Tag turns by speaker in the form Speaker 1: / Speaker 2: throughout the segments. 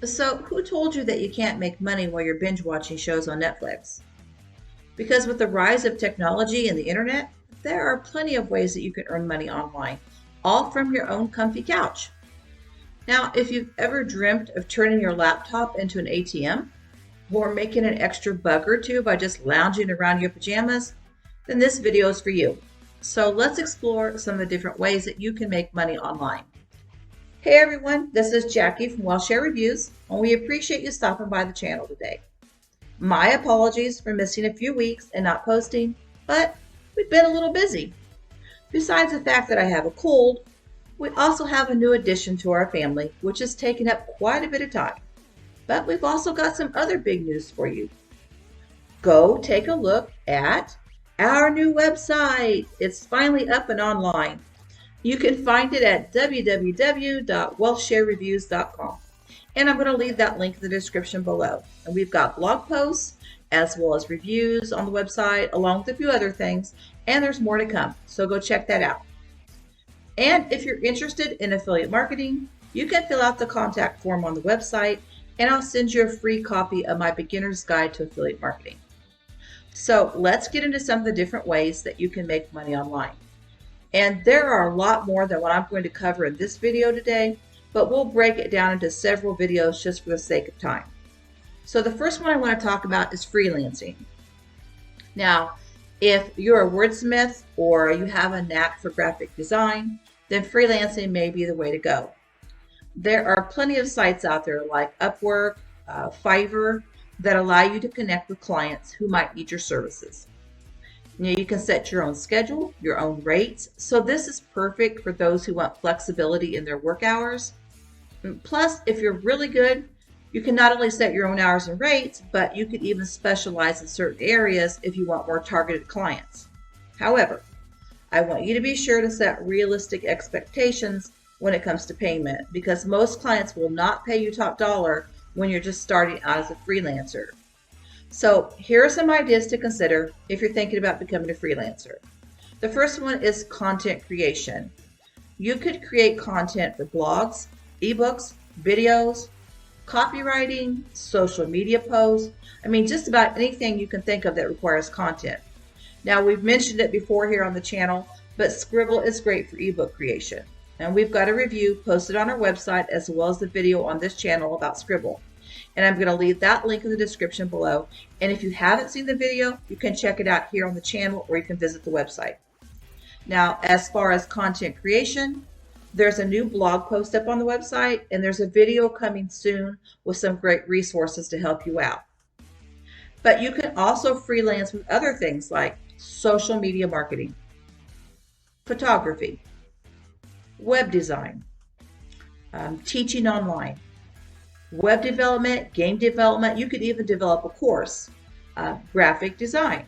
Speaker 1: So, who told you that you can't make money while you're binge watching shows on Netflix? Because with the rise of technology and the internet, there are plenty of ways that you can earn money online, all from your own comfy couch. Now, if you've ever dreamt of turning your laptop into an ATM or making an extra buck or two by just lounging around in your pajamas, then this video is for you. So let's explore some of the different ways that you can make money online. Hey everyone, this is Jackie from Share Reviews, and we appreciate you stopping by the channel today. My apologies for missing a few weeks and not posting, but we've been a little busy. Besides the fact that I have a cold, we also have a new addition to our family, which has taken up quite a bit of time. But we've also got some other big news for you. Go take a look at our new website. It's finally up and online. You can find it at www.wealthsharereviews.com. And I'm going to leave that link in the description below. And we've got blog posts as well as reviews on the website, along with a few other things. And there's more to come. So go check that out. And if you're interested in affiliate marketing, you can fill out the contact form on the website, and I'll send you a free copy of my beginner's guide to affiliate marketing. So let's get into some of the different ways that you can make money online. And there are a lot more than what I'm going to cover in this video today, but we'll break it down into several videos just for the sake of time. So the first one I want to talk about is freelancing. Now, if you're a wordsmith or you have a knack for graphic design, then freelancing may be the way to go. There are plenty of sites out there like Upwork, Fiverr, that allow you to connect with clients who might need your services. You can set your own schedule, your own rates. So this is perfect for those who want flexibility in their work hours. Plus, if you're really good, you can not only set your own hours and rates, but you could even specialize in certain areas if you want more targeted clients. However, I want you to be sure to set realistic expectations when it comes to payment, because most clients will not pay you top dollar when you're just starting out as a freelancer. So here are some ideas to consider if you're thinking about becoming a freelancer. The first one is content creation. You could create content for blogs, ebooks, videos, copywriting, social media posts. Just about anything you can think of that requires content. Now, we've mentioned it before here on the channel, but Scribble is great for ebook creation. And we've got a review posted on our website as well as the video on this channel about Scribble. And I'm going to leave that link in the description below. And if you haven't seen the video, you can check it out here on the channel, or you can visit the website. Now, as far as content creation, there's a new blog post up on the website, and there's a video coming soon with some great resources to help you out. But you can also freelance with other things like social media marketing, photography, web design, teaching online, web development, game development. You could even develop a course, graphic design,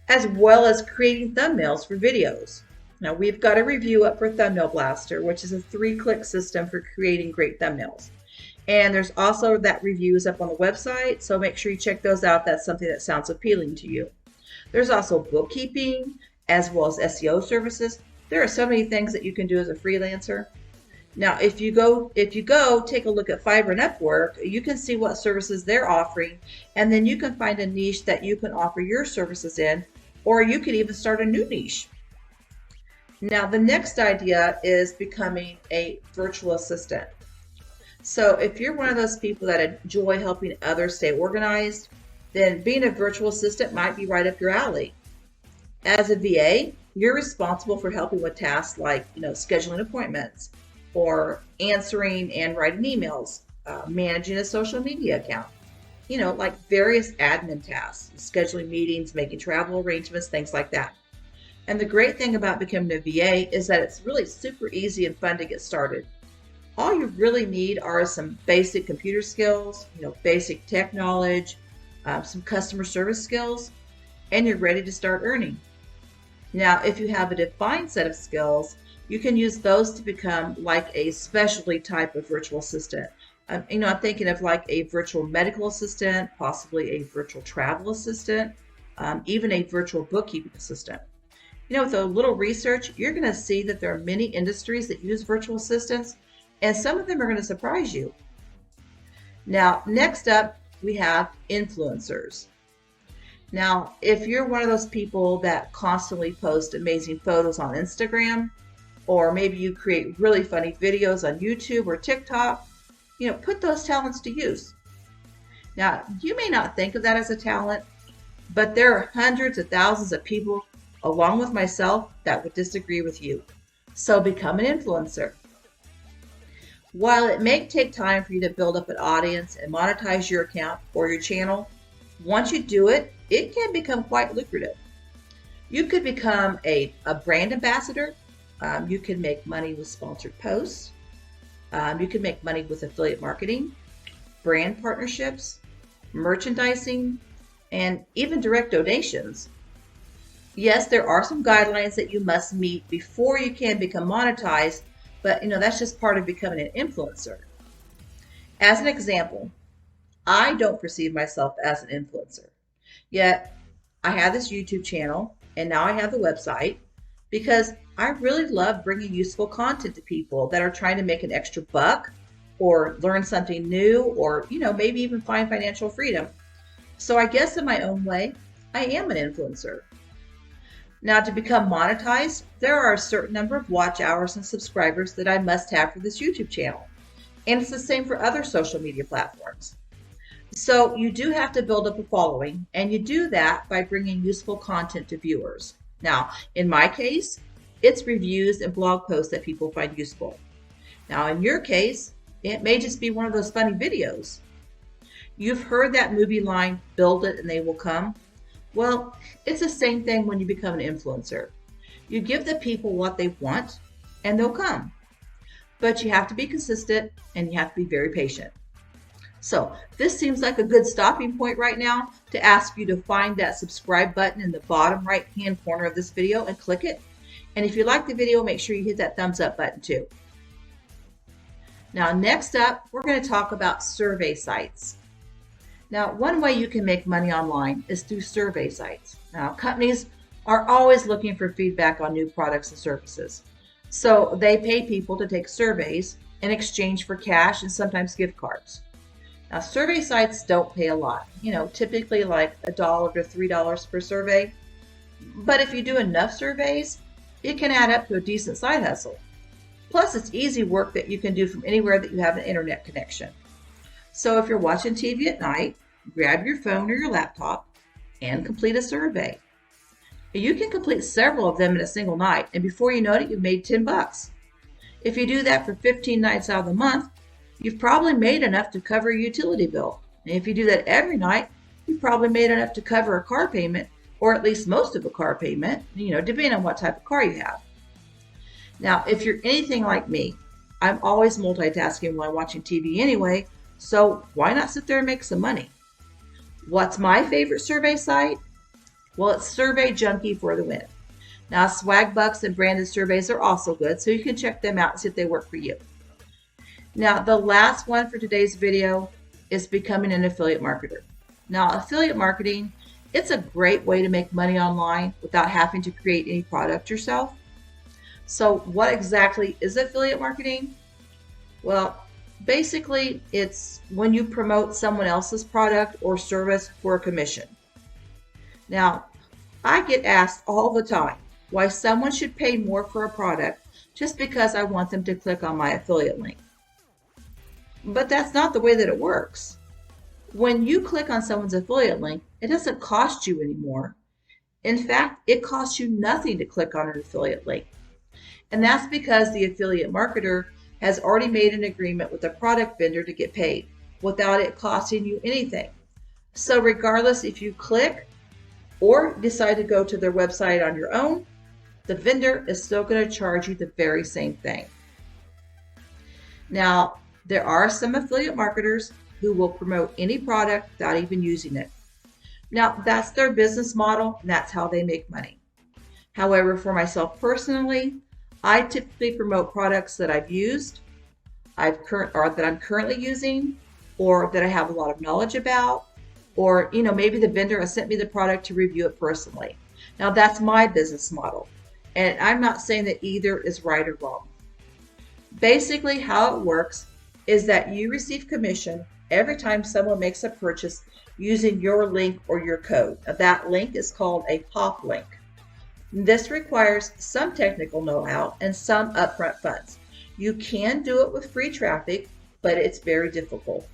Speaker 1: as well as creating thumbnails for videos. Now, we've got a review up for Thumbnail Blaster, which is a 3-click system for creating great thumbnails. And there's also that review is up on the website, so make sure you check those out. That's something that sounds appealing to you. There's also bookkeeping as well as SEO services. There are so many things that you can do as a freelancer. Now, if you go take a look at Fiverr and Upwork, you can see what services they're offering, and then you can find a niche that you can offer your services in, or you could even start a new niche. Now, the next idea is becoming a virtual assistant. So if you're one of those people that enjoy helping others stay organized, then being a virtual assistant might be right up your alley. As a VA, you're responsible for helping with tasks like, scheduling appointments, or answering and writing emails, managing a social media account, like various admin tasks, scheduling meetings, making travel arrangements, things like that. And the great thing about becoming a VA is that it's really super easy and fun to get started. All you really need are some basic computer skills, basic tech knowledge, some customer service skills, and you're ready to start earning. Now, if you have a defined set of skills, you can use those to become like a specialty type of virtual assistant. I'm thinking of like a virtual medical assistant, possibly a virtual travel assistant, even a virtual bookkeeping assistant. With a little research, you're going to see that there are many industries that use virtual assistants, and some of them are going to surprise you. Now, next up, we have influencers. Now, if you're one of those people that constantly post amazing photos on Instagram, or maybe you create really funny videos on YouTube or TikTok, put those talents to use. Now, you may not think of that as a talent, but there are hundreds of thousands of people, along with myself, that would disagree with you. So become an influencer. While it may take time for you to build up an audience and monetize your account or your channel, once you do it, it can become quite lucrative. You could become a brand ambassador. You can make money with sponsored posts. You can make money with affiliate marketing, brand partnerships, merchandising, and even direct donations. Yes, there are some guidelines that you must meet before you can become monetized, but that's just part of becoming an influencer. As an example, I don't perceive myself as an influencer. Yet I have this YouTube channel and now I have the website because I really love bringing useful content to people that are trying to make an extra buck or learn something new or, maybe even find financial freedom. So I guess in my own way, I am an influencer. Now, to become monetized, there are a certain number of watch hours and subscribers that I must have for this YouTube channel. And it's the same for other social media platforms. So you do have to build up a following, and you do that by bringing useful content to viewers. Now, in my case, it's reviews and blog posts that people find useful. Now, in your case, it may just be one of those funny videos. You've heard that movie line, build it and they will come. Well, it's the same thing when you become an influencer. You give the people what they want and they'll come. But you have to be consistent and you have to be very patient. So this seems like a good stopping point right now to ask you to find that subscribe button in the bottom right hand corner of this video and click it. And if you like the video, make sure you hit that thumbs up button too. Now, next up, we're going to talk about survey sites. Now, one way you can make money online is through survey sites. Now, companies are always looking for feedback on new products and services. So they pay people to take surveys in exchange for cash and sometimes gift cards. Now, survey sites don't pay a lot, typically like $1 to $3 per survey. But if you do enough surveys, it can add up to a decent side hustle. Plus, it's easy work that you can do from anywhere that you have an internet connection. So if you're watching TV at night, grab your phone or your laptop and complete a survey. You can complete several of them in a single night, and before you know it, you've made $10. If you do that for 15 nights out of the month, you've probably made enough to cover a utility bill. And if you do that every night, you've probably made enough to cover a car payment, or at least most of a car payment, depending on what type of car you have. Now, if you're anything like me, I'm always multitasking while watching TV anyway, so why not sit there and make some money? What's my favorite survey site? Well, it's Survey Junkie for the win. Now, swag bucks and branded surveys are also good, so you can check them out and see if they work for you. Now, the last one for today's video is becoming an affiliate marketer. Now, affiliate marketing, it's a great way to make money online without having to create any product yourself. So what exactly is affiliate marketing? Well, basically, it's when you promote someone else's product or service for a commission. Now, I get asked all the time why someone should pay more for a product just because I want them to click on my affiliate link. But that's not the way that it works. When you click on someone's affiliate link, it doesn't cost you anymore. In fact, it costs you nothing to click on an affiliate link. And that's because the affiliate marketer has already made an agreement with the product vendor to get paid without it costing you anything. So regardless if you click or decide to go to their website on your own, the vendor is still going to charge you the very same thing. Now, there are some affiliate marketers who will promote any product without even using it. Now, that's their business model, and that's how they make money. However, for myself personally, I typically promote products that I've used, or that I'm currently using, or that I have a lot of knowledge about, or maybe the vendor has sent me the product to review it personally. Now, that's my business model, and I'm not saying that either is right or wrong. Basically, how it works is that you receive commission every time someone makes a purchase using your link or your code. Now, that link is called a pop link. This requires some technical know-how and some upfront funds. You can do it with free traffic, but it's very difficult.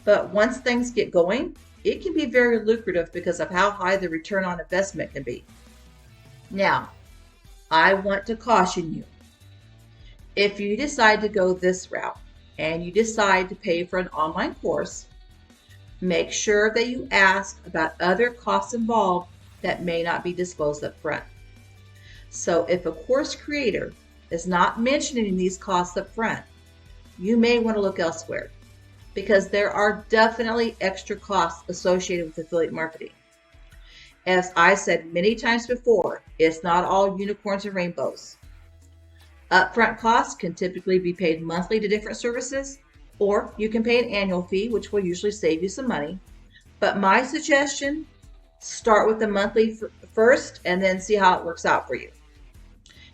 Speaker 1: But once things get going, it can be very lucrative because of how high the return on investment can be. Now, I want to caution you. If you decide to go this route and you decide to pay for an online course, make sure that you ask about other costs involved that may not be disclosed up front. So if a course creator is not mentioning these costs up front, you may want to look elsewhere because there are definitely extra costs associated with affiliate marketing. As I said many times before, it's not all unicorns and rainbows. Upfront costs can typically be paid monthly to different services, or you can pay an annual fee, which will usually save you some money. But my suggestion, start with the monthly first and then see how it works out for you.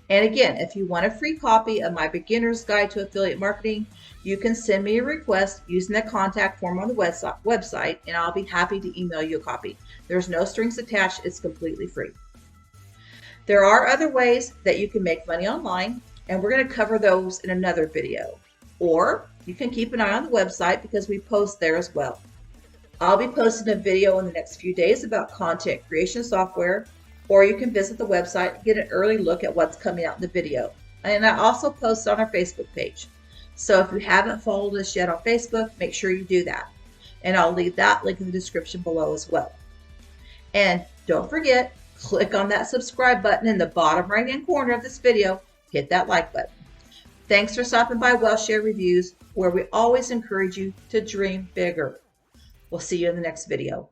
Speaker 1: And again, if you want a free copy of my Beginner's Guide to Affiliate Marketing, you can send me a request using the contact form on the website, and I'll be happy to email you a copy. There's no strings attached. It's completely free. There are other ways that you can make money online, and we're going to cover those in another video. Or you can keep an eye on the website because we post there as well. I'll be posting a video in the next few days about content creation software, or you can visit the website and get an early look at what's coming out in the video. And I also post on our Facebook page. So if you haven't followed us yet on Facebook, make sure you do that. And I'll leave that link in the description below as well. And don't forget, click on that subscribe button in the bottom right-hand corner of this video. Hit that like button. Thanks for stopping by WellShare Reviews, where we always encourage you to dream bigger. We'll see you in the next video.